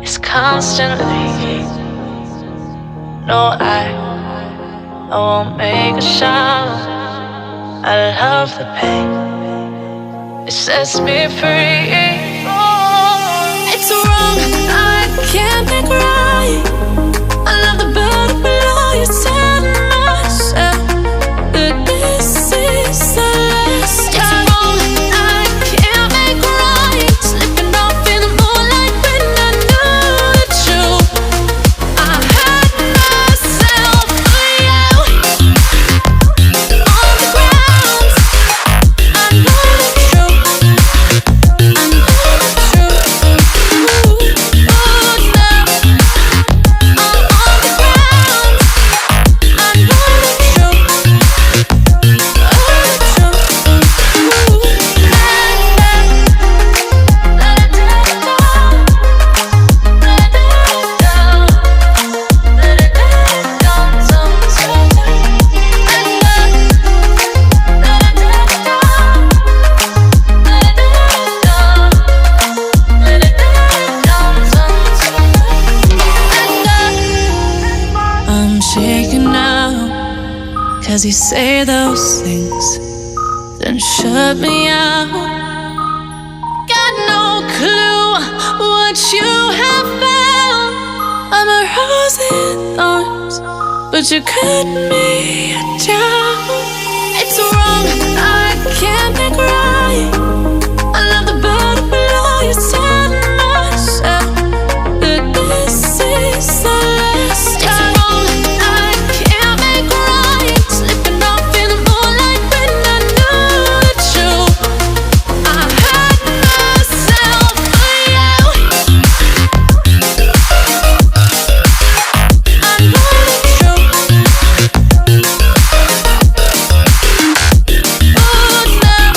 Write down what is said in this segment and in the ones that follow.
is constantly. No, I won't make a sound. I love the pain, it sets me free. Oh, it's wrong, I can't make right. I love the bird below you, tell myself that this is the last time. It's wrong, I can't make right. Slipping off in the moonlight when I knew the truth. I hurt myself for you. On the ground, I know the truth. I know the truth. Ooh, now I'm on the ground. I know the truth. Oh, the truth. Ooh, let it down, let it down, let it down, sometimes. Let it down, let it down, let it down, sometimes. I'm shaking now, 'cause you say those things, then shut me out. Got no clue what you have found. I'm a rose in thorns, but you cut me down. It's wrong, I can't make right. I love the bird below you, tell myself that this is the last time. It's wrong, I can't make right. Slipping off in the moonlight when I knew the truth. I hurt myself for you. I know the truth. Oh, now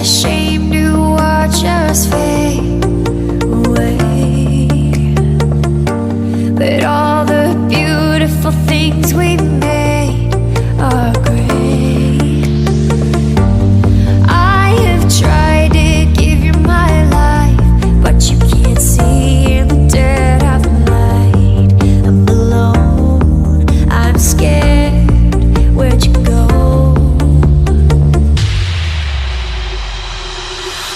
shame to watch us fade away, but all the beautiful things we made are great. I have tried to give you my life, but you can't see in the dead of night. I'm alone, I'm scared, where'd you go?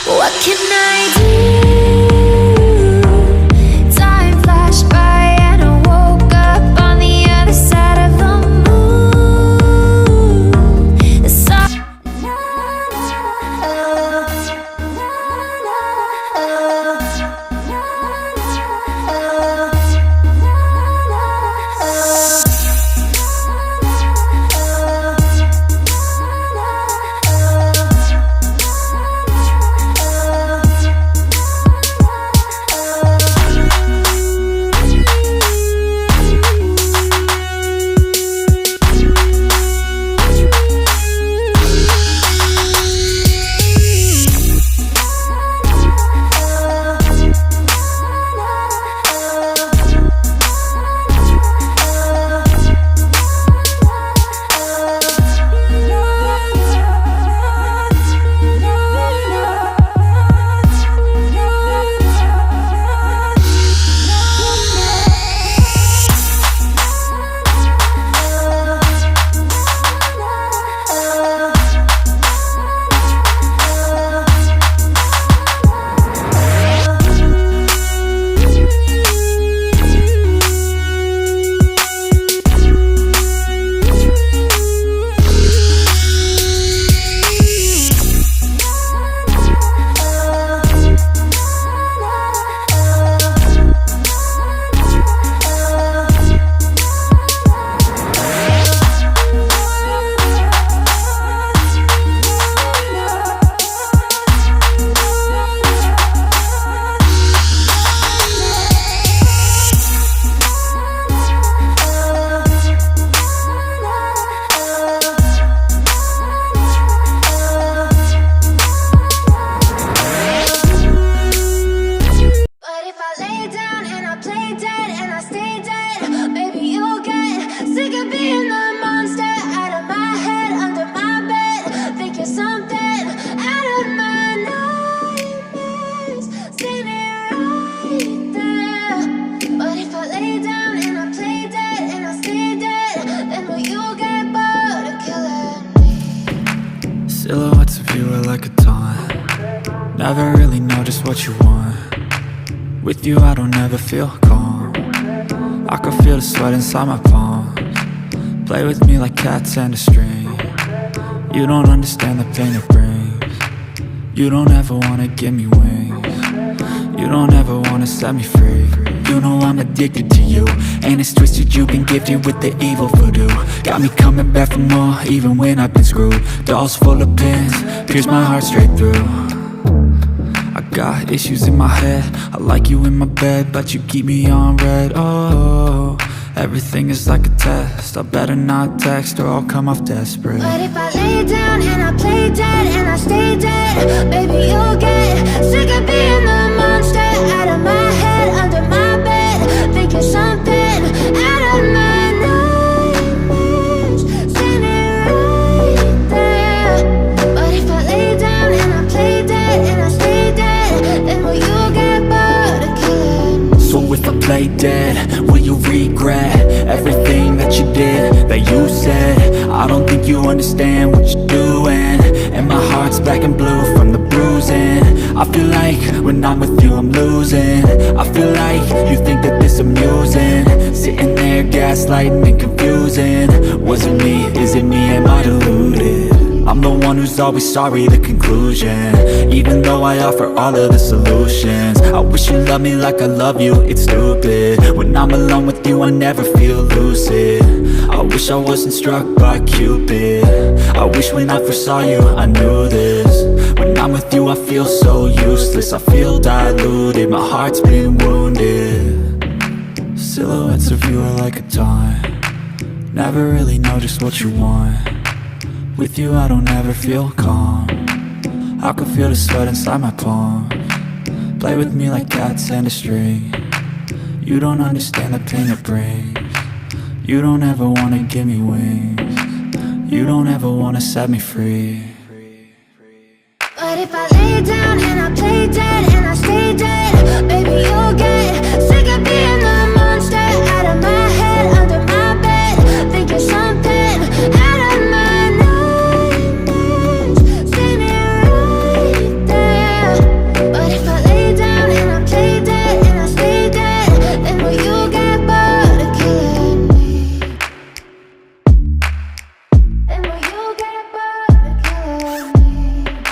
What can I do? Time flashed by and I woke up on the other side of the moon. The sun. But if I lay down and I play dead and I stay dead, maybe you'll get sick of being the monster out of my head, under my bed. Think you're something out of my nightmares, standing right there. But if I lay down and I play dead and I stay dead, then will you get bored of killing me? Silhouettes of you are like a taunt. Never really know just what you want. With you I don't ever feel calm. I can feel the sweat inside my palms. Play with me like cats and a string. You don't understand the pain it brings. You don't ever wanna give me wings. You don't ever wanna set me free. You know I'm addicted to you, and it's twisted, you've been gifted with the evil voodoo. Got me coming back for more, even when I've been screwed. Dolls full of pins, pierce my heart straight through. I got issues in my head, I like you in my bed, but you keep me on red. Oh, everything is like a test, I better not text or I'll come off desperate. But if I lay down and I play dead and I stay dead, baby you'll get sick of being the monster out of my head, under my bed. Think you're something out of my nightmares, standing right there. But if I lay down and I play dead and I stay dead, then will you get bored of killing me? So if I play dead, will you regret everything that you did, that you said? I don't think you understand what you're doing, and my heart's black and blue from the bruising. I feel like when I'm with you I'm losing. I feel like you think that this amusing, sitting there gaslighting and confusing. Was it me? Is it me? Am I deluded? I'm the one who's always sorry, the conclusion, even though I offer all of the solutions. I wish you loved me like I love you, it's stupid. When I'm alone with you I never feel lucid. I wish I wasn't struck by Cupid. I wish when I first saw you I knew this. When I'm with you I feel so useless, I feel diluted, my heart's been wounded. Silhouettes of you are like a taunt. Never really know just what you want. With you I don't ever feel calm. I can feel the sweat inside my palm. Play with me like cats and a string. You don't understand the pain it brings. You don't ever wanna give me wings. You don't ever wanna set me free. But if I lay down and I play